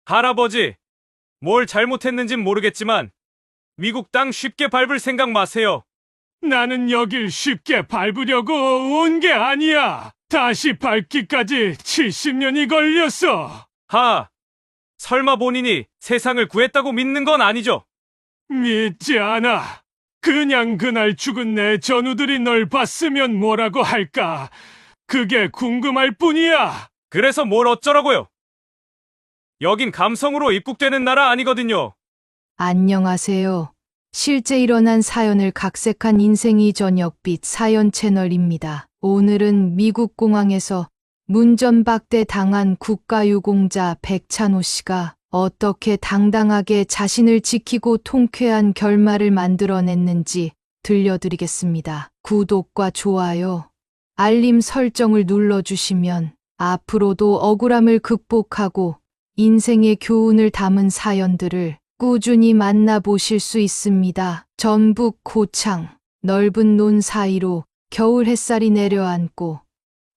할아버지, 뭘 잘못했는진 모르겠지만 미국 땅 쉽게 밟을 생각 마세요. 나는 여길 쉽게 밟으려고 온 게 아니야. 다시 밟기까지 70년이 걸렸어. 설마 본인이 세상을 구했다고 믿는 건 아니죠? 믿지 않아. 그냥 그날 죽은 내 전우들이 널 봤으면 뭐라고 할까? 그게 궁금할 뿐이야. 그래서 뭘 어쩌라고요? 여긴 감성으로 입국되는 나라 아니거든요. 안녕하세요. 실제 일어난 사연을 각색한 인생이 저녁빛 사연 채널입니다. 오늘은 미국 공항에서 문전박대 당한 국가유공자 백찬호 씨가 어떻게 당당하게 자신을 지키고 통쾌한 결말을 만들어냈는지 들려드리겠습니다. 구독과 좋아요, 알림 설정을 눌러주시면 앞으로도 억울함을 극복하고 인생의 교훈을 담은 사연들을 꾸준히 만나보실 수 있습니다. 전북 고창, 넓은 논 사이로 겨울 햇살이 내려앉고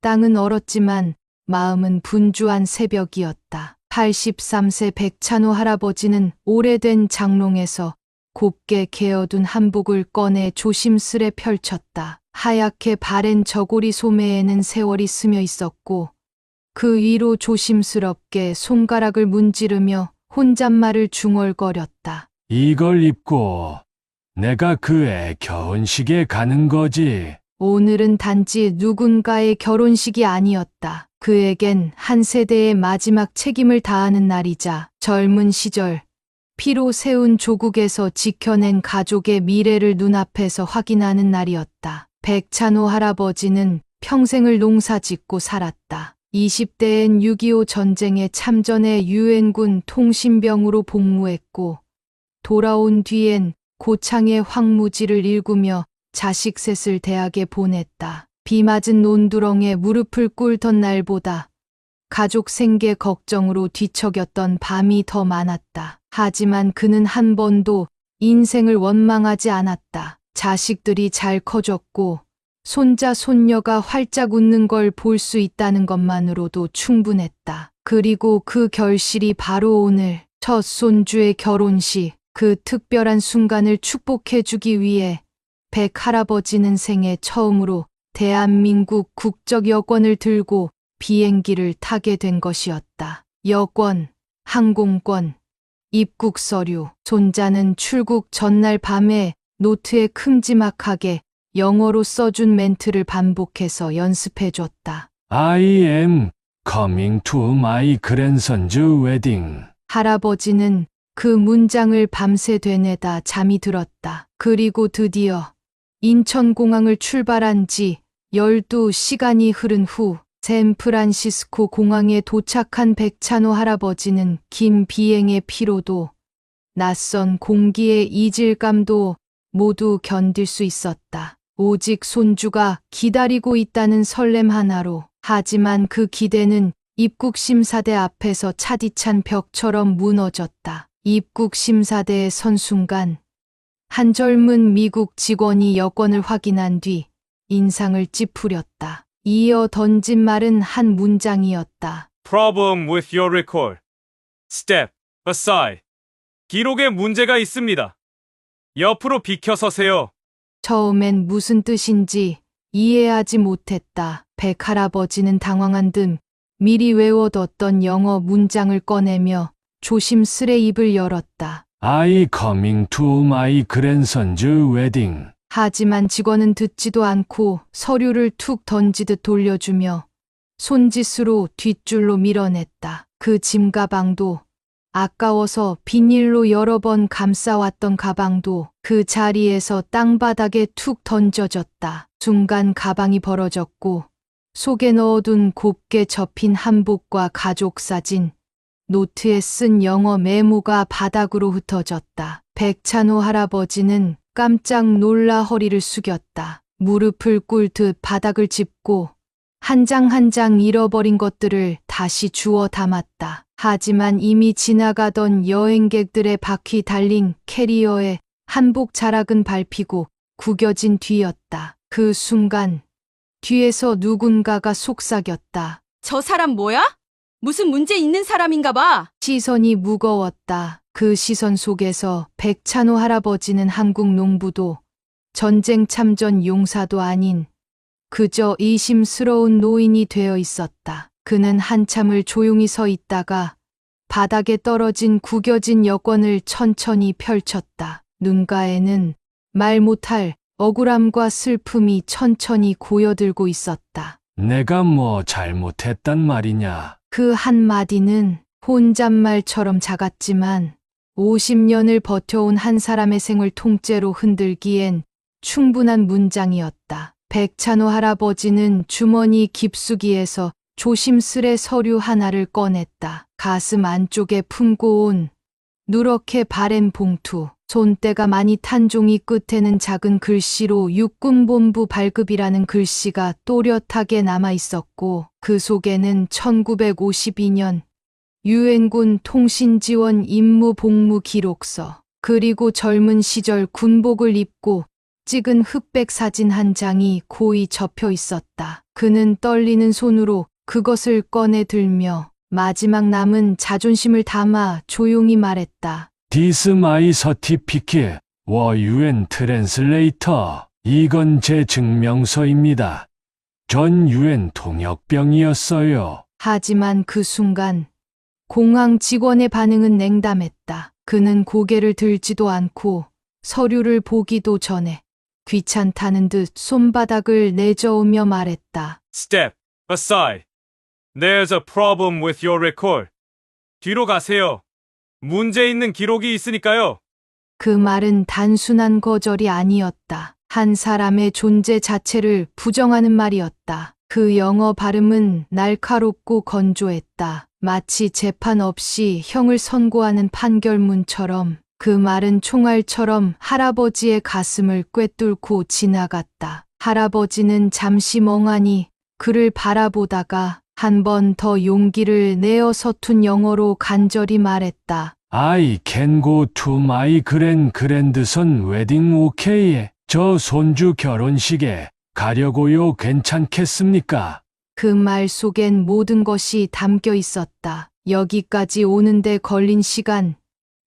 땅은 얼었지만 마음은 분주한 새벽이었다. 83세 백찬호 할아버지는 오래된 장롱에서 곱게 개어둔 한복을 꺼내 조심스레 펼쳤다. 하얗게 바랜 저고리 소매에는 세월이 스며 있었고 그 위로 조심스럽게 손가락을 문지르며 혼잣말을 중얼거렸다. 이걸 입고 내가 그의 결혼식에 가는 거지. 오늘은 단지 누군가의 결혼식이 아니었다. 그에겐 한 세대의 마지막 책임을 다하는 날이자 젊은 시절 피로 세운 조국에서 지켜낸 가족의 미래를 눈앞에서 확인하는 날이었다. 백찬호 할아버지는 평생을 농사짓고 살았다. 20대엔 6.25 전쟁에 참전해 유엔군 통신병으로 복무했고 돌아온 뒤엔 고창의 황무지를 일구며 자식 셋을 대학에 보냈다. 비 맞은 논두렁에 무릎을 꿇던 날보다 가족 생계 걱정으로 뒤척였던 밤이 더 많았다. 하지만 그는 한 번도 인생을 원망하지 않았다. 자식들이 잘 커졌고 손자 손녀가 활짝 웃는 걸 볼 수 있다는 것만으로도 충분했다. 그리고 그 결실이 바로 오늘 첫 손주의 결혼식, 그 특별한 순간을 축복해주기 위해 백 할아버지는 생애 처음으로 대한민국 국적 여권을 들고 비행기를 타게 된 것이었다. 여권, 항공권, 입국 서류, 손자는 출국 전날 밤에 노트에 큼지막하게 영어로 써준 멘트를 반복해서 연습해줬다. I am coming to my grandson's wedding. 할아버지는 그 문장을 밤새 되뇌다 잠이 들었다. 그리고 드디어 인천공항을 출발한 지 12시간이 흐른 후 샌프란시스코 공항에 도착한 백찬호 할아버지는 긴 비행의 피로도 낯선 공기의 이질감도 모두 견딜 수 있었다. 오직 손주가 기다리고 있다는 설렘 하나로. 하지만 그 기대는 입국심사대 앞에서 차디찬 벽처럼 무너졌다. 입국심사대에 선 순간 한 젊은 미국 직원이 여권을 확인한 뒤 인상을 찌푸렸다. 이어 던진 말은 한 문장이었다. Problem with your record. Step aside. 기록에 문제가 있습니다. 옆으로 비켜서세요. 처음엔 무슨 뜻인지 이해하지 못했다. 백 할아버지는 당황한 듯 미리 외워뒀던 영어 문장을 꺼내며 조심스레 입을 열었다. I coming to my grandson's wedding. 하지만 직원은 듣지도 않고 서류를 툭 던지듯 돌려주며 손짓으로 뒷줄로 밀어냈다. 그 짐가방도 아까워서 비닐로 여러 번 감싸왔던 가방도 그 자리에서 땅바닥에 툭 던져졌다. 순간 가방이 벌어졌고 속에 넣어둔 곱게 접힌 한복과 가족 사진, 노트에 쓴 영어 메모가 바닥으로 흩어졌다. 백찬호 할아버지는 깜짝 놀라 허리를 숙였다. 무릎을 꿇듯 바닥을 짚고 한 장 한 장 잃어버린 것들을 다시 주워 담았다. 하지만 이미 지나가던 여행객들의 바퀴 달린 캐리어에 한복 자락은 밟히고 구겨진 뒤였다. 그 순간 뒤에서 누군가가 속삭였다. 저 사람 뭐야? 무슨 문제 있는 사람인가 봐. 시선이 무거웠다. 그 시선 속에서 백찬호 할아버지는 한국 농부도 전쟁 참전 용사도 아닌 그저 의심스러운 노인이 되어 있었다. 그는 한참을 조용히 서 있다가 바닥에 떨어진 구겨진 여권을 천천히 펼쳤다. 눈가에는 말 못할 억울함과 슬픔이 천천히 고여들고 있었다. 내가 뭐 잘못했단 말이냐? 그 한마디는 혼잣말처럼 작았지만 50년을 버텨온 한 사람의 생을 통째로 흔들기엔 충분한 문장이었다. 백찬호 할아버지는 주머니 깊숙이에서 조심스레 서류 하나를 꺼냈다. 가슴 안쪽에 품고 온 누렇게 바랜 봉투, 손때가 많이 탄 종이 끝에는 작은 글씨로 육군본부 발급이라는 글씨가 또렷하게 남아 있었고 그 속에는 1952년 유엔군 통신지원 임무 복무 기록서, 그리고 젊은 시절 군복을 입고 찍은 흑백 사진 한 장이 고이 접혀 있었다. 그는 떨리는 손으로 그것을 꺼내 들며 마지막 남은 자존심을 담아 조용히 말했다. This my certificate, 워 UN 트랜슬레이터. 이건 제 증명서입니다. 전 UN 통역병이었어요. 하지만 그 순간 공항 직원의 반응은 냉담했다. 그는 고개를 들지도 않고 서류를 보기도 전에 귀찮다는 듯 손바닥을 내저으며 말했다. Step aside. There's a problem with your record. 뒤로 가세요. 문제 있는 기록이 있으니까요. 그 말은 단순한 거절이 아니었다. 한 사람의 존재 자체를 부정하는 말이었다. 그 영어 발음은 날카롭고 건조했다. 마치 재판 없이 형을 선고하는 판결문처럼. 그 말은 총알처럼 할아버지의 가슴을 꿰뚫고 지나갔다. 할아버지는 잠시 멍하니 그를 바라보다가 한 번 더 용기를 내어 서툰 영어로 간절히 말했다. I can go to my grandson wedding okay? 저 손주 결혼식에 가려고요. 괜찮겠습니까? 그 말 속엔 모든 것이 담겨 있었다. 여기까지 오는데 걸린 시간,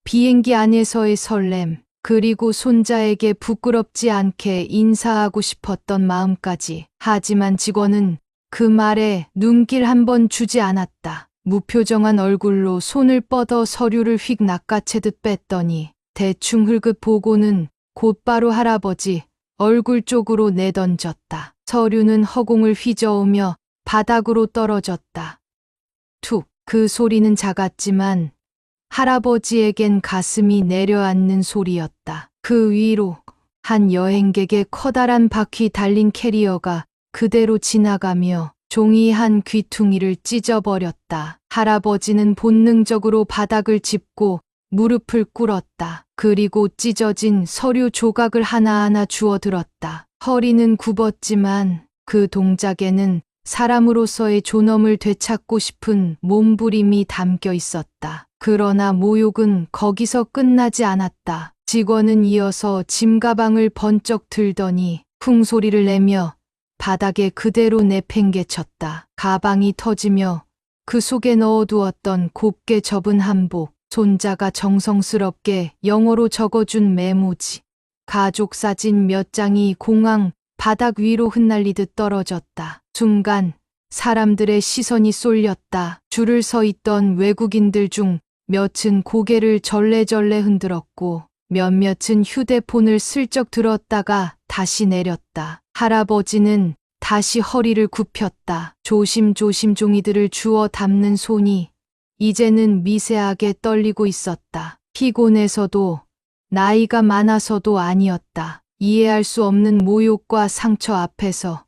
비행기 안에서의 설렘, 그리고 손자에게 부끄럽지 않게 인사하고 싶었던 마음까지. 하지만 직원은 그 말에 눈길 한 번 주지 않았다. 무표정한 얼굴로 손을 뻗어 서류를 휙 낚아채듯 뺐더니 대충 흙긋 보고는 곧바로 할아버지 얼굴 쪽으로 내던졌다. 서류는 허공을 휘저으며 바닥으로 떨어졌다. 툭, 그 소리는 작았지만 할아버지에겐 가슴이 내려앉는 소리였다. 그 위로 한 여행객의 커다란 바퀴 달린 캐리어가 그대로 지나가며 종이 한 귀퉁이를 찢어버렸다. 할아버지는 본능적으로 바닥을 짚고 무릎을 꿇었다. 그리고 찢어진 서류 조각을 하나하나 주워들었다. 허리는 굽었지만 그 동작에는 사람으로서의 존엄을 되찾고 싶은 몸부림이 담겨 있었다. 그러나 모욕은 거기서 끝나지 않았다. 직원은 이어서 짐가방을 번쩍 들더니 쿵 소리를 내며 바닥에 그대로 내팽개쳤다. 가방이 터지며 그 속에 넣어두었던 곱게 접은 한복, 손자가 정성스럽게 영어로 적어준 메모지, 가족 사진 몇 장이 공항 바닥 위로 흩날리듯 떨어졌다. 순간 사람들의 시선이 쏠렸다. 줄을 서 있던 외국인들 중 몇은 고개를 절레절레 흔들었고 몇몇은 휴대폰을 슬쩍 들었다가 다시 내렸다. 할아버지는 다시 허리를 굽혔다. 조심조심 종이들을 주워 담는 손이 이제는 미세하게 떨리고 있었다. 피곤해서도 나이가 많아서도 아니었다. 이해할 수 없는 모욕과 상처 앞에서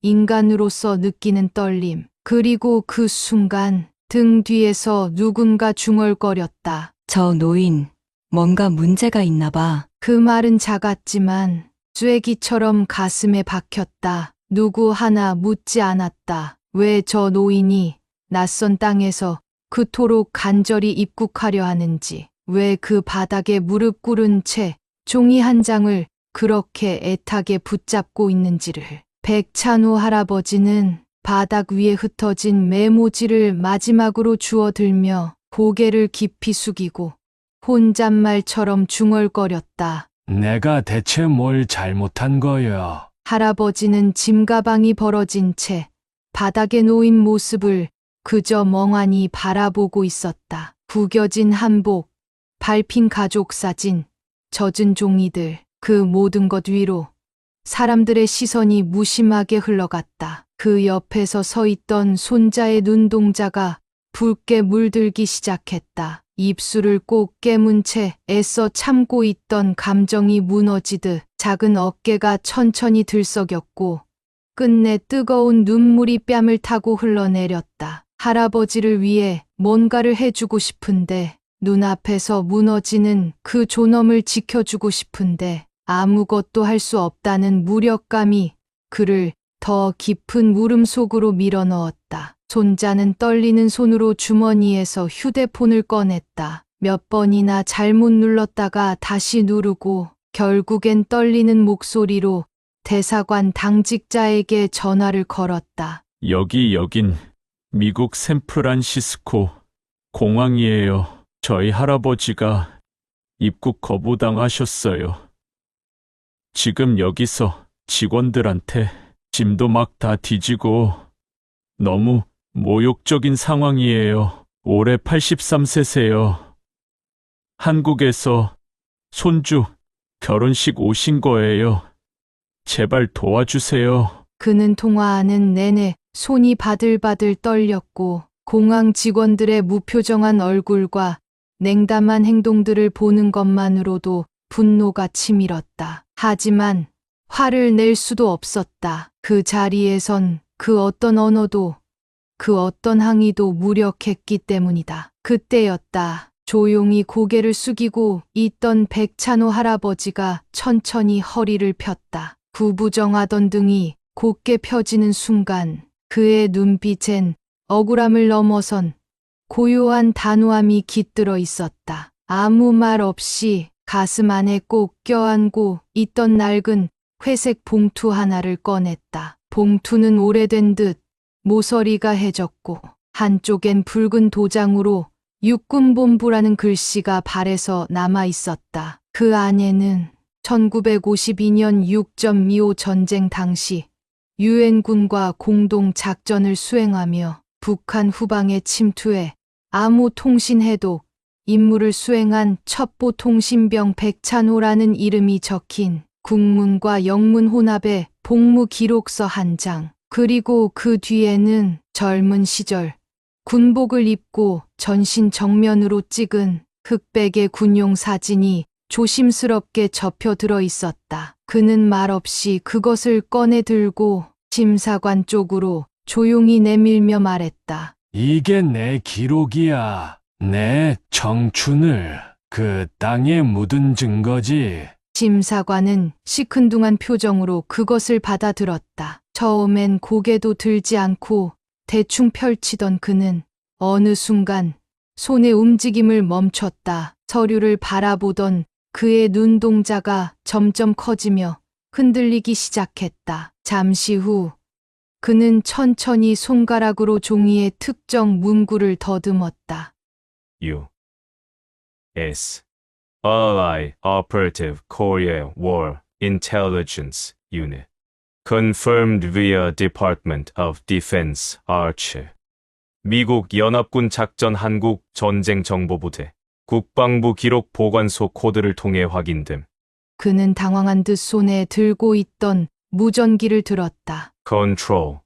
인간으로서 느끼는 떨림. 그리고 그 순간 등 뒤에서 누군가 중얼거렸다. 저 노인, 뭔가 문제가 있나 봐. 그 말은 작았지만 쐐기처럼 가슴에 박혔다. 누구 하나 묻지 않았다. 왜 저 노인이 낯선 땅에서 그토록 간절히 입국하려 하는지, 왜 그 바닥에 무릎 꿇은 채 종이 한 장을 그렇게 애타게 붙잡고 있는지를. 백찬호 할아버지는 바닥 위에 흩어진 메모지를 마지막으로 주워들며 고개를 깊이 숙이고 혼잣말처럼 중얼거렸다. 내가 대체 뭘 잘못한 거요? 할아버지는 짐가방이 벌어진 채 바닥에 놓인 모습을 그저 멍하니 바라보고 있었다. 구겨진 한복, 밟힌 가족 사진, 젖은 종이들, 그 모든 것 위로 사람들의 시선이 무심하게 흘러갔다. 그 옆에서 서 있던 손자의 눈동자가 붉게 물들기 시작했다. 입술을 꼭 깨문 채 애써 참고 있던 감정이 무너지듯 작은 어깨가 천천히 들썩였고 끝내 뜨거운 눈물이 뺨을 타고 흘러내렸다. 할아버지를 위해 뭔가를 해주고 싶은데, 눈앞에서 무너지는 그 존엄을 지켜주고 싶은데 아무것도 할 수 없다는 무력감이 그를 더 깊은 물음 속으로 밀어넣었다. 손자는 떨리는 손으로 주머니에서 휴대폰을 꺼냈다. 몇 번이나 잘못 눌렀다가 다시 누르고 결국엔 떨리는 목소리로 대사관 당직자에게 전화를 걸었다. 여긴 미국 샌프란시스코 공항이에요. 저희 할아버지가 입국 거부당하셨어요. 지금 여기서 직원들한테 짐도 막 다 뒤지고 너무 모욕적인 상황이에요. 올해 83세세요. 한국에서 손주 결혼식 오신 거예요. 제발 도와주세요. 그는 통화하는 내내 손이 바들바들 떨렸고 공항 직원들의 무표정한 얼굴과 냉담한 행동들을 보는 것만으로도 분노가 치밀었다. 하지만 화를 낼 수도 없었다. 그 자리에선 그 어떤 언어도 그 어떤 항의도 무력했기 때문이다. 그때였다. 조용히 고개를 숙이고 있던 백찬호 할아버지가 천천히 허리를 폈다. 구부정하던 등이 곧게 펴지는 순간 그의 눈빛엔 억울함을 넘어선 고요한 단호함이 깃들어 있었다. 아무 말 없이 가슴 안에 꼭 껴안고 있던 낡은 회색 봉투 하나를 꺼냈다. 봉투는 오래된 듯 모서리가 해졌고 한쪽엔 붉은 도장으로 육군본부라는 글씨가 발에서 남아 있었다. 그 안에는 1952년 6.25 전쟁 당시 유엔군과 공동 작전을 수행하며 북한 후방에 침투해 암호 통신 해독 임무를 수행한 첩보 통신병 백찬호라는 이름이 적힌 국문과 영문 혼합의 복무 기록서 한 장, 그리고 그 뒤에는 젊은 시절 군복을 입고 전신 정면으로 찍은 흑백의 군용 사진이 조심스럽게 접혀 들어 있었다. 그는 말없이 그것을 꺼내 들고 심사관 쪽으로 조용히 내밀며 말했다. 이게 내 기록이야. 내 청춘을 그 땅에 묻은 증거지. 심사관은 시큰둥한 표정으로 그것을 받아들었다. 처음엔 고개도 들지 않고 대충 펼치던 그는 어느 순간 손의 움직임을 멈췄다. 서류를 바라보던 그의 눈동자가 점점 커지며 흔들리기 시작했다. 잠시 후 그는 천천히 손가락으로 종이에 특정 문구를 더듬었다. U.S. Allied Operative Korea War Intelligence Unit. Confirmed via Department of Defense Archer. 미국 연합군 작전 한국 전쟁 정보부대 국방부 기록 보관소 코드를 통해 확인됨. 그는 당황한 듯 손에 들고 있던 무전기를 들었다. Control.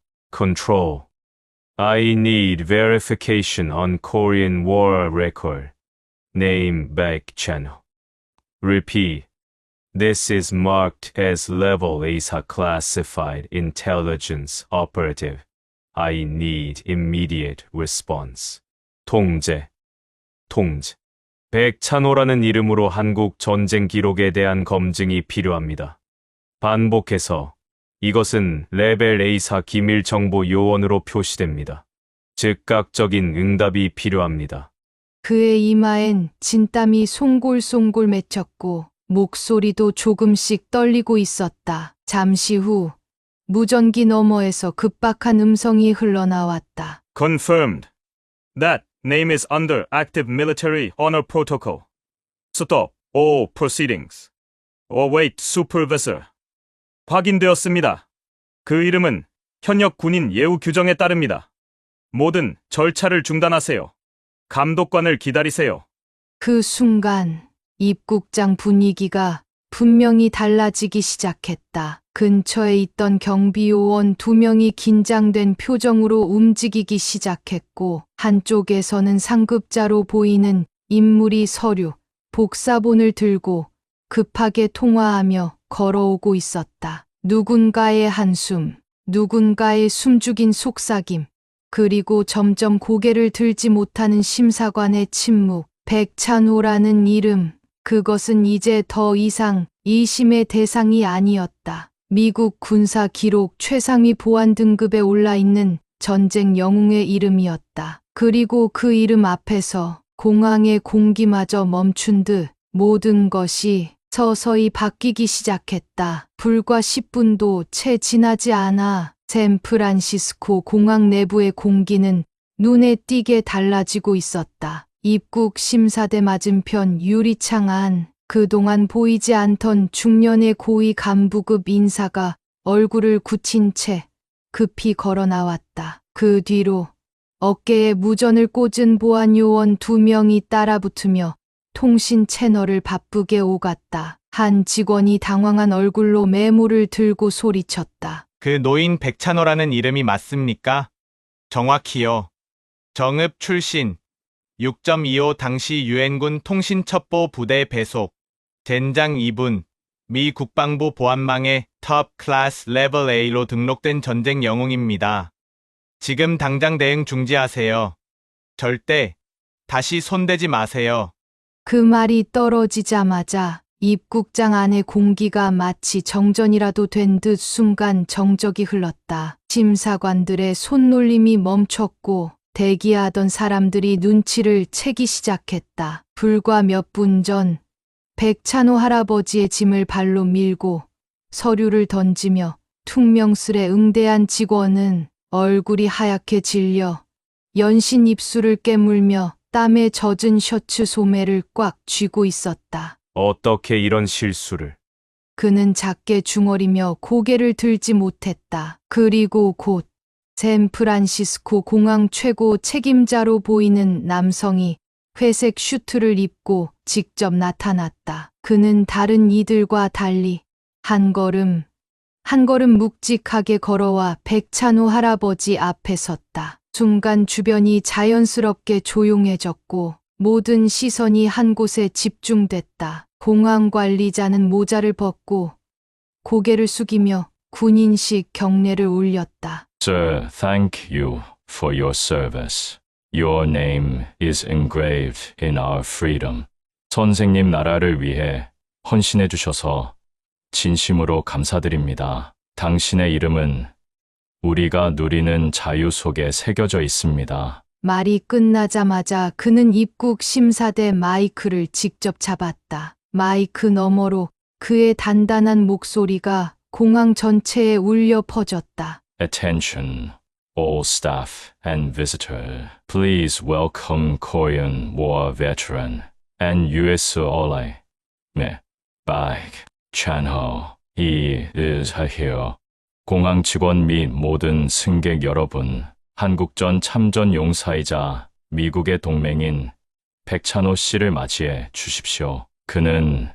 I need verification on Korean war record. Name Baek-channel. Repeat. This is marked as level ASA classified intelligence operative. I need immediate response. 통제. 백찬호라는 이름으로 한국 전쟁 기록에 대한 검증이 필요합니다. 반복해서 이것은 레벨 A사 기밀 정보 요원으로 표시됩니다. 즉각적인 응답이 필요합니다. 그의 이마엔 진땀이 송골송골 맺혔고 목소리도 조금씩 떨리고 있었다. 잠시 후 무전기 너머에서 급박한 음성이 흘러나왔다. Confirmed. That name is under active military honor protocol. Stop all proceedings. Await supervisor. 확인되었습니다. 그 이름은 현역 군인 예우 규정에 따릅니다. 모든 절차를 중단하세요. 감독관을 기다리세요. 그 순간 입국장 분위기가 분명히 달라지기 시작했다. 근처에 있던 경비요원 2명이 긴장된 표정으로 움직이기 시작했고 한쪽에서는 상급자로 보이는 인물이 서류, 복사본을 들고 급하게 통화하며 걸어오고 있었다. 누군가의 한숨, 누군가의 숨죽인 속삭임, 그리고 점점 고개를 들지 못하는 심사관의 침묵. 백찬호라는 이름, 그것은 이제 더 이상 의심의 대상이 아니었다. 미국 군사 기록 최상위 보안 등급에 올라 있는 전쟁 영웅의 이름이었다. 그리고 그 이름 앞에서 공항의 공기마저 멈춘 듯 모든 것이 서서히 바뀌기 시작했다. 불과 10분도 채 지나지 않아 샌프란시스코 공항 내부의 공기는 눈에 띄게 달라지고 있었다. 입국 심사대 맞은편 유리창 안, 그동안 보이지 않던 중년의 고위 간부급 인사가 얼굴을 굳힌 채 급히 걸어 나왔다. 그 뒤로 어깨에 무전을 꽂은 보안 요원 2명이 따라붙으며 통신 채널을 바쁘게 오갔다. 한 직원이 당황한 얼굴로 메모를 들고 소리쳤다. 그 노인 백찬호라는 이름이 맞습니까? 정확히요. 정읍 출신. 6.25 당시 유엔군 통신첩보 부대 배속. 젠장 2분. 미 국방부 보안망에 톱 클래스 레벨 A로 등록된 전쟁 영웅입니다. 지금 당장 대응 중지하세요. 절대 다시 손대지 마세요. 그 말이 떨어지자마자 입국장 안의 공기가 마치 정전이라도 된 듯 순간 정적이 흘렀다. 심사관들의 손놀림이 멈췄고 대기하던 사람들이 눈치를 채기 시작했다. 불과 몇 분 전 백찬호 할아버지의 짐을 발로 밀고 서류를 던지며 퉁명스레 응대한 직원은 얼굴이 하얗게 질려 연신 입술을 깨물며 땀에 젖은 셔츠 소매를 꽉 쥐고 있었다. 어떻게 이런 실수를? 그는 작게 중얼이며 고개를 들지 못했다. 그리고 곧 샌프란시스코 공항 최고 책임자로 보이는 남성이 회색 슈트를 입고 직접 나타났다. 그는 다른 이들과 달리 한 걸음 묵직하게 걸어와 백찬호 할아버지 앞에 섰다. 순간 주변이 자연스럽게 조용해졌고 모든 시선이 한 곳에 집중됐다. 공항 관리자는 모자를 벗고 고개를 숙이며 군인식 경례를 올렸다. Sir, thank you for your service. Your name is engraved in our freedom. 선생님 나라를 위해 헌신해 주셔서 진심으로 감사드립니다. 당신의 이름은 우리가 누리는 자유 속에 새겨져 있습니다. 말이 끝나자마자 그는 입국 심사대 마이크를 직접 잡았다. 마이크 너머로 그의 단단한 목소리가 공항 전체에 울려 퍼졌다. Attention, all staff and visitor. Please welcome Korean War veteran and U.S. ally, Baek-Chanho. He is here. 공항 직원 및 모든 승객 여러분, 한국전 참전 용사이자 미국의 동맹인 백찬호 씨를 맞이해 주십시오. 그는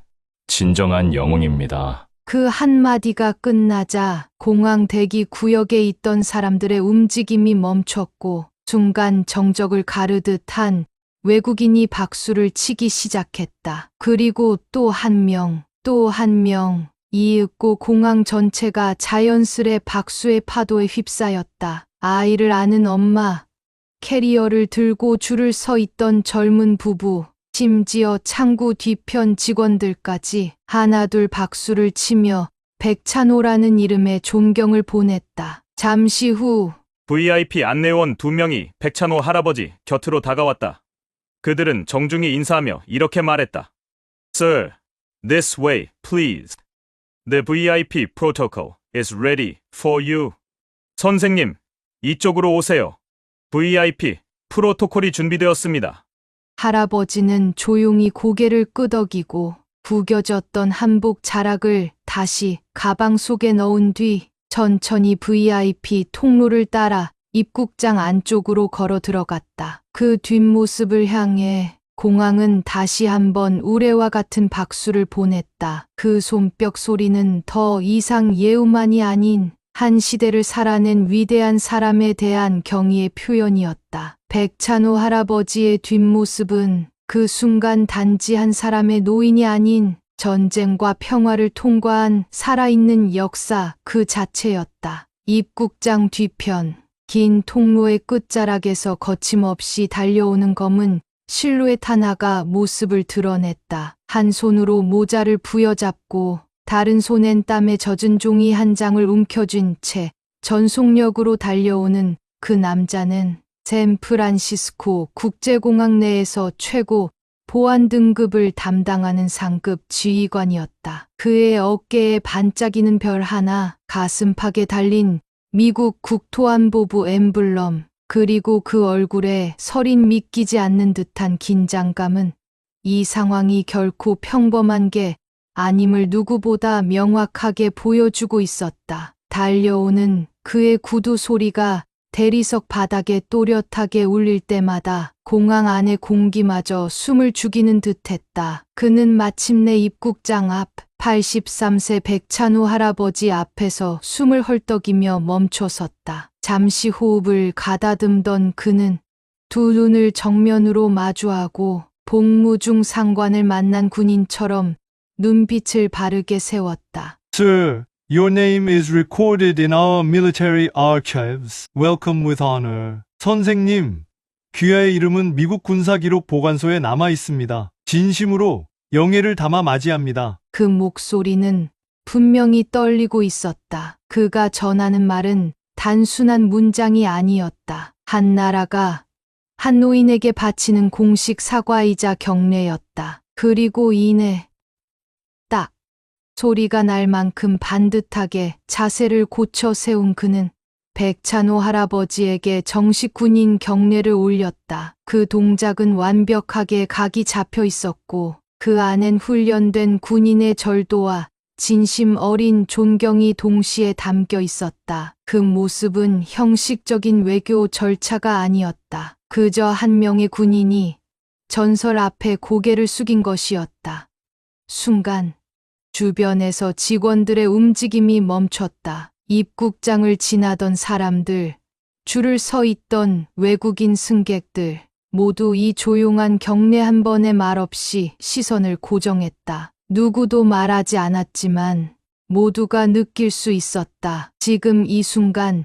진정한 영웅입니다. 그 한마디가 끝나자 공항 대기 구역에 있던 사람들의 움직임이 멈췄고 순간 정적을 가르듯 한 외국인이 박수를 치기 시작했다. 그리고 또 한 명, 이윽고 공항 전체가 자연스레 박수의 파도에 휩싸였다. 아이를 아는 엄마, 캐리어를 들고 줄을 서 있던 젊은 부부, 심지어 창구 뒤편 직원들까지 하나둘 박수를 치며 백찬호라는 이름에 존경을 보냈다. 잠시 후 VIP 안내원 2명이 백찬호 할아버지 곁으로 다가왔다. 그들은 정중히 인사하며 이렇게 말했다. Sir, this way, please. The VIP protocol is ready for you. 선생님, 이쪽으로 오세요. VIP 프로토콜이 준비되었습니다. 할아버지는 조용히 고개를 끄덕이고 구겨졌던 한복 자락을 다시 가방 속에 넣은 뒤 천천히 VIP 통로를 따라 입국장 안쪽으로 걸어 들어갔다. 그 뒷모습을 향해 공항은 다시 한번 우레와 같은 박수를 보냈다. 그 손뼉 소리는 더 이상 예우만이 아닌 한 시대를 살아낸 위대한 사람에 대한 경의의 표현이었다. 백찬호 할아버지의 뒷모습은 그 순간 단지 한 사람의 노인이 아닌 전쟁과 평화를 통과한 살아있는 역사 그 자체였다. 입국장 뒤편, 긴 통로의 끝자락에서 거침없이 달려오는 검은 실루엣 하나가 모습을 드러냈다. 한 손으로 모자를 부여잡고 다른 손엔 땀에 젖은 종이 한 장을 움켜쥔 채 전속력으로 달려오는 그 남자는 샌프란시스코 국제공항 내에서 최고 보안 등급을 담당하는 상급 지휘관이었다. 그의 어깨에 반짝이는 별 하나, 가슴팍에 달린 미국 국토안보부 엠블럼, 그리고 그 얼굴에 서린 믿기지 않는 듯한 긴장감은 이 상황이 결코 평범한 게 아님을 누구보다 명확하게 보여주고 있었다. 달려오는 그의 구두 소리가 대리석 바닥에 또렷하게 울릴 때마다 공항 안의 공기마저 숨을 죽이는 듯했다. 그는 마침내 입국장 앞 83세 백찬호 할아버지 앞에서 숨을 헐떡이며 멈춰섰다. 잠시 호흡을 가다듬던 그는 두 눈을 정면으로 마주하고 복무 중 상관을 만난 군인처럼 눈빛을 바르게 세웠다. Sir, your name is recorded in our military archives. Welcome with honor. 선생님, 귀하의 이름은 미국 군사기록 보관소에 남아 있습니다. 진심으로 영예를 담아 맞이합니다. 그 목소리는 분명히 떨리고 있었다. 그가 전하는 말은 단순한 문장이 아니었다. 한 나라가 한 노인에게 바치는 공식 사과이자 경례였다. 그리고 이내 딱 소리가 날 만큼 반듯하게 자세를 고쳐 세운 그는 백찬호 할아버지에게 정식 군인 경례를 올렸다. 그 동작은 완벽하게 각이 잡혀 있었고 그 안엔 훈련된 군인의 절도와 진심 어린 존경이 동시에 담겨 있었다. 그 모습은 형식적인 외교 절차가 아니었다. 그저 한 명의 군인이 전설 앞에 고개를 숙인 것이었다. 순간 주변에서 직원들의 움직임이 멈췄다. 입국장을 지나던 사람들, 줄을 서 있던 외국인 승객들, 모두 이 조용한 경례 한 번의 말 없이 시선을 고정했다. 누구도 말하지 않았지만 모두가 느낄 수 있었다. 지금 이 순간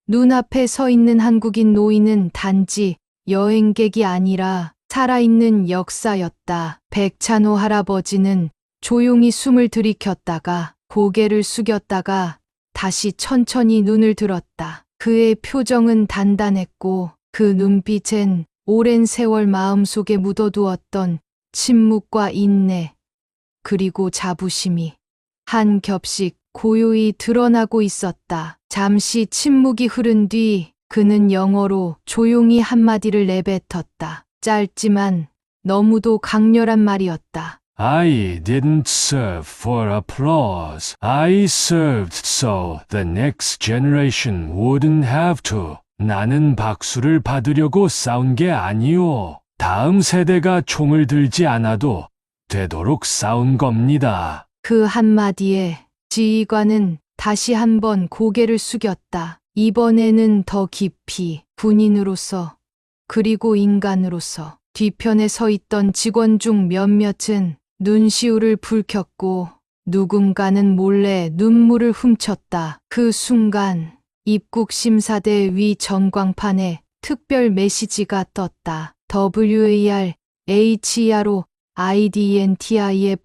눈앞에 서 있는 한국인 노인은 단지 여행객이 아니라 살아있는 역사였다. 백찬호 할아버지는 조용히 숨을 들이켰다가 고개를 숙였다가 다시 천천히 눈을 들었다. 그의 표정은 단단했고 그 눈빛엔 오랜 세월 마음속에 묻어두었던 침묵과 인내, 그리고 자부심이 한 겹씩 고요히 드러나고 있었다. 잠시 침묵이 흐른 뒤 그는 영어로 조용히 한마디를 내뱉었다. 짧지만 너무도 강렬한 말이었다. I didn't serve for applause. I served so the next generation wouldn't have to. 나는 박수를 받으려고 싸운 게 아니오. 다음 세대가 총을 들지 않아도 되도록 싸운 겁니다. 그 한마디에 지휘관은 다시 한번 고개를 숙였다. 이번에는 더 깊이 군인으로서 그리고 인간으로서. 뒤편에 서 있던 직원 중 몇몇은 눈시울을 붉혔고 누군가는 몰래 눈물을 훔쳤다. 그 순간 입국 심사대 위 전광판에 특별 메시지가 떴다. WAR HERO IDENTIFIED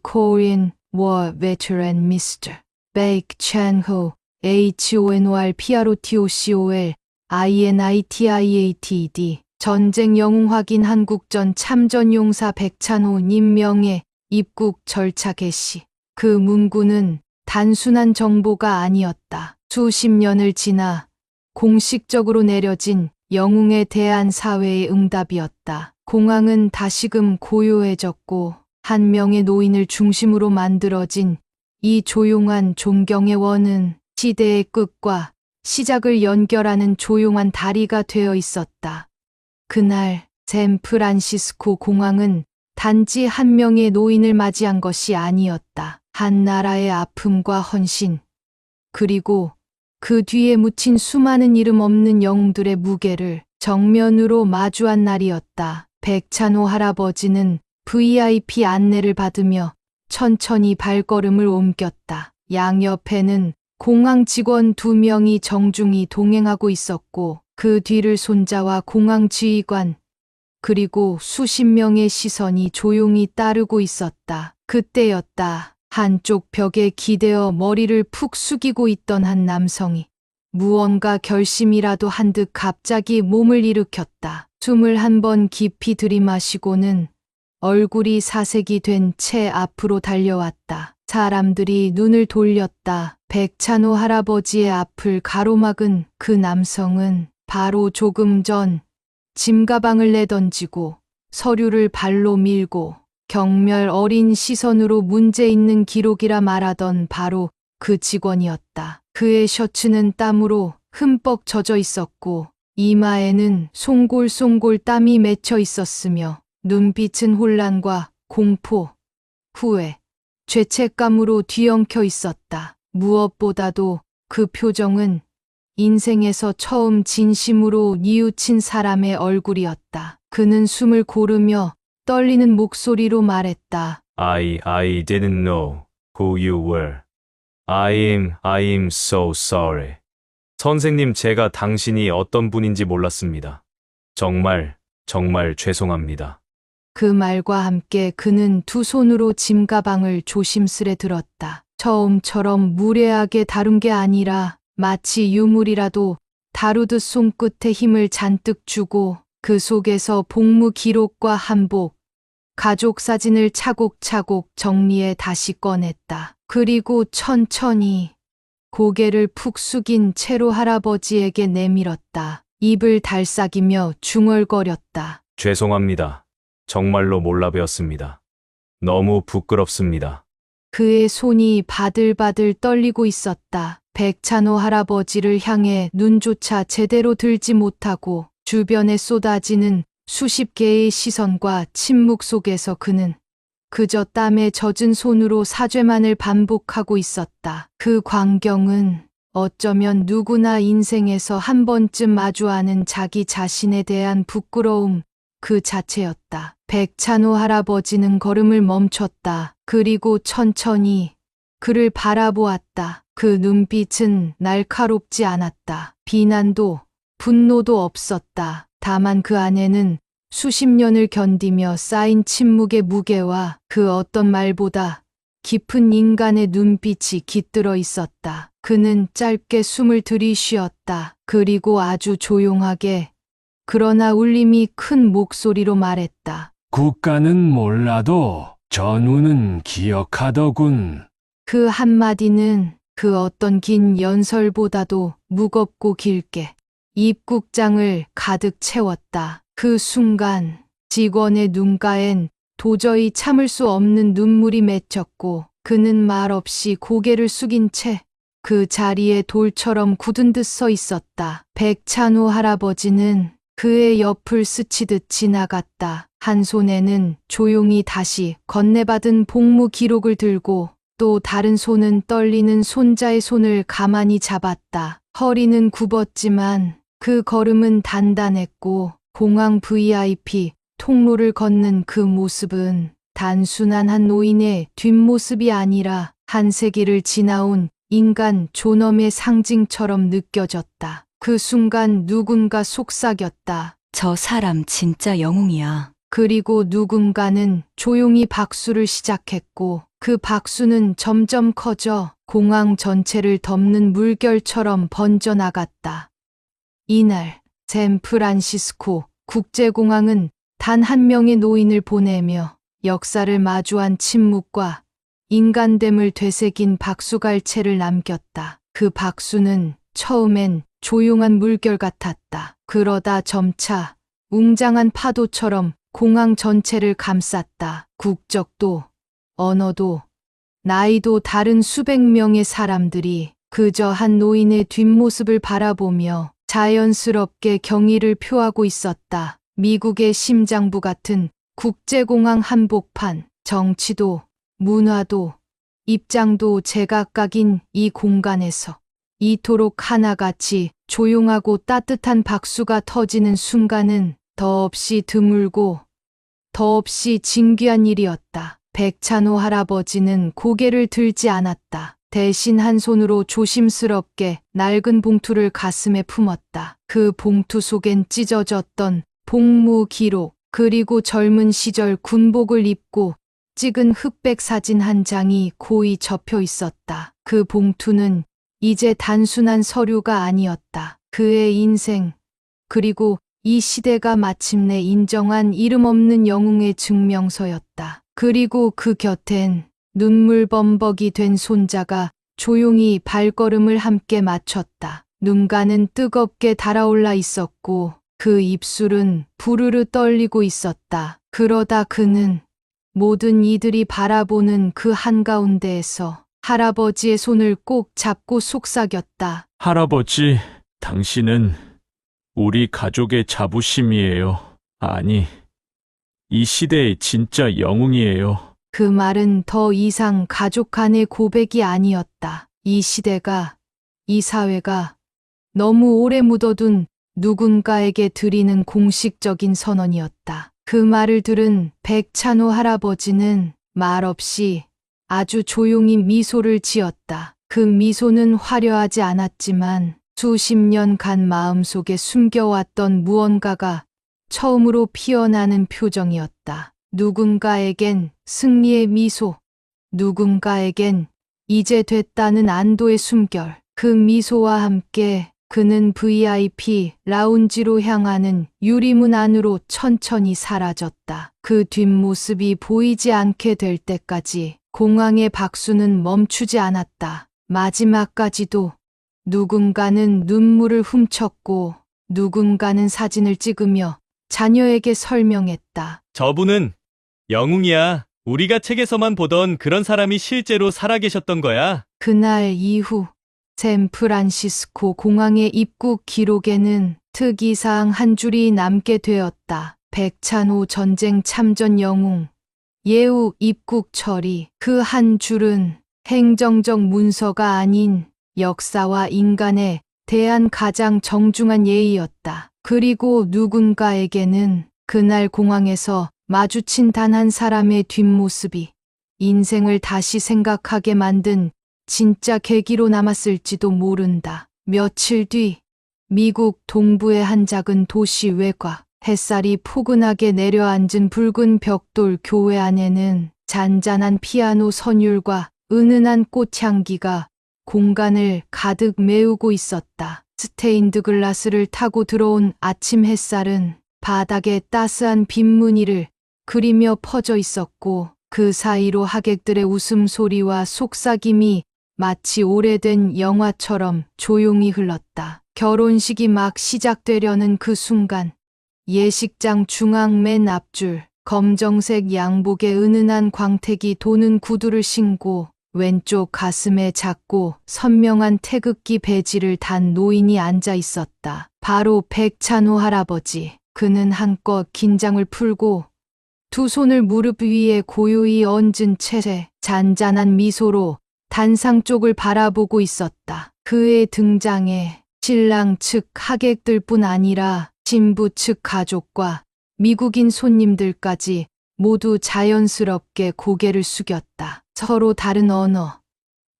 Korean War Veteran Mr. Baek Chan-ho HONOR PROTOCOL 전쟁 영웅 확인 한국전 참전용사 백찬호 님 명예 입국 절차 개시. 그 문구는 단순한 정보가 아니었다. 수십 년을 지나 공식적으로 내려진 영웅에 대한 사회의 응답이었다. 공항은 다시금 고요해졌고 한 명의 노인을 중심으로 만들어진 이 조용한 존경의 원은 시대의 끝과 시작을 연결하는 조용한 다리가 되어 있었다. 그날 샌프란시스코 공항은 단지 한 명의 노인을 맞이한 것이 아니었다. 한 나라의 아픔과 헌신, 그리고 그 뒤에 묻힌 수많은 이름 없는 영웅들의 무게를 정면으로 마주한 날이었다. 백찬호 할아버지는 VIP 안내를 받으며 천천히 발걸음을 옮겼다. 양옆에는 공항 직원 2명이 정중히 동행하고 있었고 그 뒤를 손자와 공항 지휘관 그리고 수십 명의 시선이 조용히 따르고 있었다. 그때였다. 한쪽 벽에 기대어 머리를 푹 숙이고 있던 한 남성이 무언가 결심이라도 한 듯 갑자기 몸을 일으켰다. 숨을 한 번 깊이 들이마시고는 얼굴이 사색이 된 채 앞으로 달려왔다. 사람들이 눈을 돌렸다. 백찬호 할아버지의 앞을 가로막은 그 남성은 바로 조금 전 짐가방을 내던지고 서류를 발로 밀고 경멸 어린 시선으로 문제 있는 기록이라 말하던 바로 그 직원이었다. 그의 셔츠는 땀으로 흠뻑 젖어 있었고 이마에는 송골송골 땀이 맺혀 있었으며 눈빛은 혼란과 공포, 후회, 죄책감으로 뒤엉켜 있었다. 무엇보다도 그 표정은 인생에서 처음 진심으로 뉘우친 사람의 얼굴이었다. 그는 숨을 고르며 떨리는 목소리로 말했다. I didn't know who you were. I am so sorry. 선생님, 제가 당신이 어떤 분인지 몰랐습니다. 정말 죄송합니다. 그 말과 함께 그는 두 손으로 짐가방을 조심스레 들었다. 처음처럼 무례하게 다룬 게 아니라 마치 유물이라도 다루듯 손끝에 힘을 잔뜩 주고 그 속에서 복무 기록과 한복, 가족 사진을 차곡차곡 정리해 다시 꺼냈다. 그리고 천천히 고개를 푹 숙인 채로 할아버지에게 내밀었다. 입을 달싹이며 중얼거렸다. 죄송합니다. 정말로 몰라 뵈었습니다. 너무 부끄럽습니다. 그의 손이 바들바들 떨리고 있었다. 백찬호 할아버지를 향해 눈조차 제대로 들지 못하고 주변에 쏟아지는 수십 개의 시선과 침묵 속에서 그는 그저 땀에 젖은 손으로 사죄만을 반복하고 있었다. 그 광경은 어쩌면 누구나 인생에서 한 번쯤 마주하는 자기 자신에 대한 부끄러움 그 자체였다. 백찬호 할아버지는 걸음을 멈췄다. 그리고 천천히 그를 바라보았다. 그 눈빛은 날카롭지 않았다. 비난도 분노도 없었다. 다만 그 안에는 수십 년을 견디며 쌓인 침묵의 무게와 그 어떤 말보다 깊은 인간의 눈빛이 깃들어 있었다. 그는 짧게 숨을 들이쉬었다. 그리고 아주 조용하게 그러나 울림이 큰 목소리로 말했다. 국가는 몰라도 전우는 기억하더군. 그 한마디는 그 어떤 긴 연설보다도 무겁고 길게 입국장을 가득 채웠다. 그 순간 직원의 눈가엔 도저히 참을 수 없는 눈물이 맺혔고 그는 말없이 고개를 숙인 채 그 자리에 돌처럼 굳은 듯 서 있었다. 백찬호 할아버지는 그의 옆을 스치듯 지나갔다. 한 손에는 조용히 다시 건네받은 복무 기록을 들고 또 다른 손은 떨리는 손자의 손을 가만히 잡았다. 허리는 굽었지만 그 걸음은 단단했고 공항 VIP 통로를 걷는 그 모습은 단순한 한 노인의 뒷모습이 아니라 한 세기를 지나온 인간 존엄의 상징처럼 느껴졌다. 그 순간 누군가 속삭였다. 저 사람 진짜 영웅이야. 그리고 누군가는 조용히 박수를 시작했고 그 박수는 점점 커져 공항 전체를 덮는 물결처럼 번져나갔다. 이날 샌프란시스코 국제공항은 단 한 명의 노인을 보내며 역사를 마주한 침묵과 인간됨을 되새긴 박수갈채를 남겼다. 그 박수는 처음엔 조용한 물결 같았다. 그러다 점차 웅장한 파도처럼 공항 전체를 감쌌다. 국적도, 언어도, 나이도 다른 수백 명의 사람들이 그저 한 노인의 뒷모습을 바라보며 자연스럽게 경의를 표하고 있었다. 미국의 심장부 같은 국제공항 한복판, 정치도, 문화도, 입장도 제각각인 이 공간에서 이토록 하나같이 조용하고 따뜻한 박수가 터지는 순간은 더없이 드물고 더없이 진귀한 일이었다. 백찬호 할아버지는 고개를 들지 않았다. 대신 한 손으로 조심스럽게 낡은 봉투를 가슴에 품었다. 그 봉투 속엔 찢어졌던 복무 기록, 그리고 젊은 시절 군복을 입고 찍은 흑백 사진 한 장이 고이 접혀 있었다. 그 봉투는 이제 단순한 서류가 아니었다. 그의 인생, 그리고 이 시대가 마침내 인정한 이름 없는 영웅의 증명서였다. 그리고 그 곁엔 눈물 범벅이 된 손자가 조용히 발걸음을 함께 맞췄다. 눈가는 뜨겁게 달아올라 있었고 그 입술은 부르르 떨리고 있었다. 그러다 그는 모든 이들이 바라보는 그 한가운데에서 할아버지의 손을 꼭 잡고 속삭였다. 할아버지, 당신은 우리 가족의 자부심이에요. 아니, 이 시대의 진짜 영웅이에요. 그 말은 더 이상 가족 간의 고백이 아니었다. 이 시대가, 이 사회가 너무 오래 묻어둔 누군가에게 드리는 공식적인 선언이었다. 그 말을 들은 백찬호 할아버지는 말없이 아주 조용히 미소를 지었다. 그 미소는 화려하지 않았지만 수십 년간 마음속에 숨겨왔던 무언가가 처음으로 피어나는 표정이었다. 누군가에겐 승리의 미소, 누군가에겐 이제 됐다는 안도의 숨결. 그 미소와 함께 그는 VIP 라운지로 향하는 유리문 안으로 천천히 사라졌다. 그 뒷모습이 보이지 않게 될 때까지 공항의 박수는 멈추지 않았다. 마지막까지도 누군가는 눈물을 훔쳤고 누군가는 사진을 찍으며 자녀에게 설명했다. 저분은 영웅이야. 우리가 책에서만 보던 그런 사람이 실제로 살아계셨던 거야. 그날 이후 샌프란시스코 공항의 입국 기록에는 특이사항 한 줄이 남게 되었다. 백찬호 전쟁 참전 영웅, 예우 입국 처리. 그 한 줄은 행정적 문서가 아닌 역사와 인간에 대한 가장 정중한 예의였다. 그리고 누군가에게는 그날 공항에서 마주친 단 한 사람의 뒷모습이 인생을 다시 생각하게 만든 진짜 계기로 남았을지도 모른다. 며칠 뒤 미국 동부의 한 작은 도시 외곽, 햇살이 포근하게 내려앉은 붉은 벽돌 교회 안에는 잔잔한 피아노 선율과 은은한 꽃향기가 공간을 가득 메우고 있었다. 스테인드 글라스를 타고 들어온 아침 햇살은 바닥에 따스한 빗무늬를 그리며 퍼져 있었고 그 사이로 하객들의 웃음소리와 속삭임이 마치 오래된 영화처럼 조용히 흘렀다. 결혼식이 막 시작되려는 그 순간 예식장 중앙 맨 앞줄, 검정색 양복에 은은한 광택이 도는 구두를 신고 왼쪽 가슴에 작고 선명한 태극기 배지를 단 노인이 앉아 있었다. 바로 백찬호 할아버지. 그는 한껏 긴장을 풀고 두 손을 무릎 위에 고요히 얹은 채 잔잔한 미소로 단상 쪽을 바라보고 있었다. 그의 등장에 신랑 측 하객들뿐 아니라 신부 측 가족과 미국인 손님들까지 모두 자연스럽게 고개를 숙였다. 서로 다른 언어,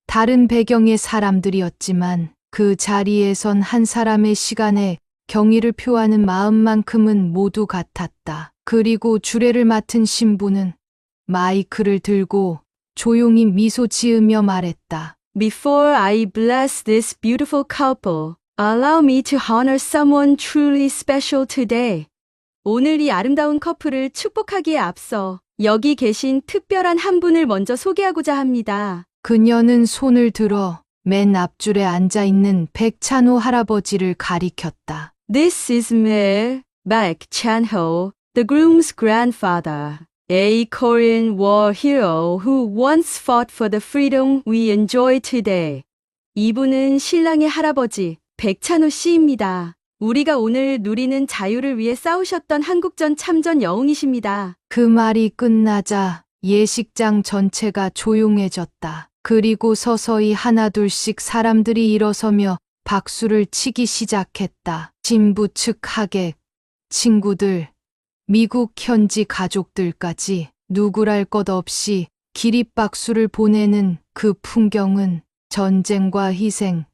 다른 배경의 사람들이었지만 그 자리에선 한 사람의 시간에 경의를 표하는 마음만큼은 모두 같았다. 그리고 주례를 맡은 신부는 마이크를 들고 조용히 미소 지으며 말했다. Before I bless this beautiful couple, allow me to honor someone truly special today. 오늘 이 아름다운 커플을 축복하기에 앞서 여기 계신 특별한 한 분을 먼저 소개하고자 합니다. 그녀는 손을 들어 맨 앞줄에 앉아 있는 백찬호 할아버지를 가리켰다. This is Mir Baek Chan-ho, the groom's grandfather, a Korean war hero who once fought for the freedom we enjoy today. 이분은 신랑의 할아버지 백찬호 씨입니다. 우리가 오늘 누리는 자유를 위해 싸우셨던 한국전 참전 영웅이십니다. 그 말이 끝나자 예식장 전체가 조용해졌다. 그리고 서서히 하나둘씩 사람들이 일어서며 박수를 치기 시작했다. 신부 측 하객, 친구들, 미국 현지 가족들까지 누구랄 것 없이 기립박수를 보내는 그 풍경은 전쟁과 희생,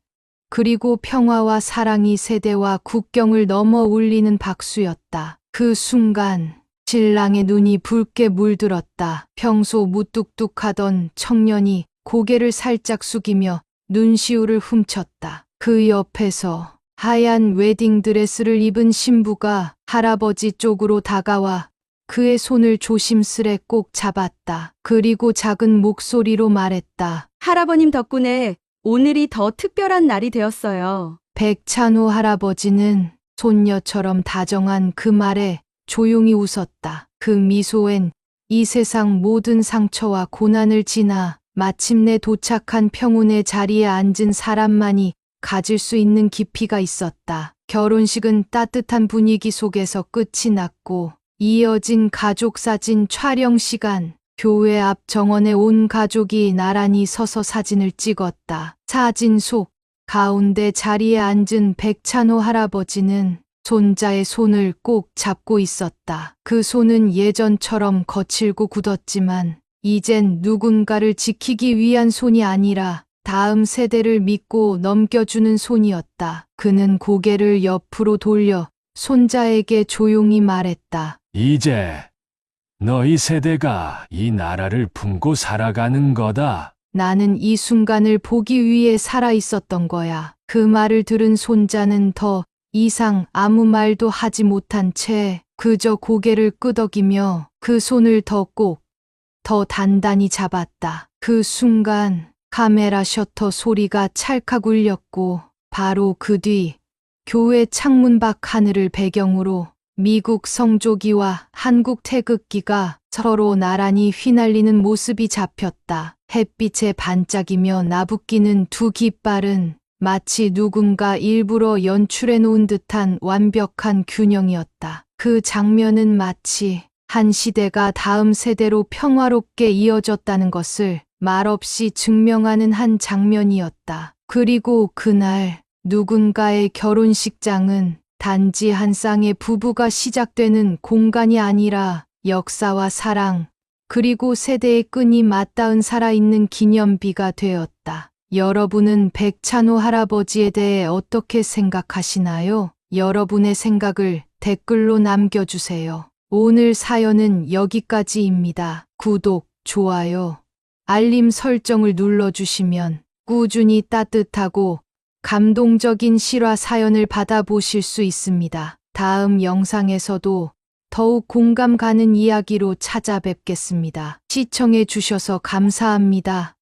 그리고 평화와 사랑이 세대와 국경을 넘어 울리는 박수였다. 그 순간 신랑의 눈이 붉게 물들었다. 평소 무뚝뚝하던 청년이 고개를 살짝 숙이며 눈시울을 훔쳤다. 그 옆에서 하얀 웨딩드레스를 입은 신부가 할아버지 쪽으로 다가와 그의 손을 조심스레 꼭 잡았다. 그리고 작은 목소리로 말했다. 할아버님 덕분에 오늘이 더 특별한 날이 되었어요. 백찬호 할아버지는 손녀처럼 다정한 그 말에 조용히 웃었다. 그 미소엔 이 세상 모든 상처와 고난을 지나 마침내 도착한 평온의 자리에 앉은 사람만이 가질 수 있는 깊이가 있었다. 결혼식은 따뜻한 분위기 속에서 끝이 났고 이어진 가족 사진 촬영 시간. 교회 앞 정원에 온 가족이 나란히 서서 사진을 찍었다. 사진 속 가운데 자리에 앉은 백찬호 할아버지는 손자의 손을 꼭 잡고 있었다. 그 손은 예전처럼 거칠고 굳었지만 이젠 누군가를 지키기 위한 손이 아니라 다음 세대를 믿고 넘겨주는 손이었다. 그는 고개를 옆으로 돌려 손자에게 조용히 말했다. 이제 너희 세대가 이 나라를 품고 살아가는 거다. 나는 이 순간을 보기 위해 살아 있었던 거야. 그 말을 들은 손자는 더 이상 아무 말도 하지 못한 채 그저 고개를 끄덕이며 그 손을 더 단단히 잡았다. 그 순간 카메라 셔터 소리가 찰칵 울렸고 바로 그 뒤 교회 창문 밖 하늘을 배경으로 미국 성조기와 한국 태극기가 서로 나란히 휘날리는 모습이 잡혔다. 햇빛에 반짝이며 나부끼는 두 깃발은 마치 누군가 일부러 연출해 놓은 듯한 완벽한 균형이었다. 그 장면은 마치 한 시대가 다음 세대로 평화롭게 이어졌다는 것을 말없이 증명하는 한 장면이었다. 그리고 그날 누군가의 결혼식장은 단지 한 쌍의 부부가 시작되는 공간이 아니라 역사와 사랑, 그리고 세대의 끈이 맞닿은 살아있는 기념비가 되었다. 여러분은 백찬호 할아버지에 대해 어떻게 생각하시나요? 여러분의 생각을 댓글로 남겨주세요. 오늘 사연은 여기까지입니다. 구독, 좋아요, 알림 설정을 눌러주시면 꾸준히 따뜻하고 감동적인 실화 사연을 받아보실 수 있습니다. 다음 영상에서도 더욱 공감 가는 이야기로 찾아뵙겠습니다. 시청해 주셔서 감사합니다.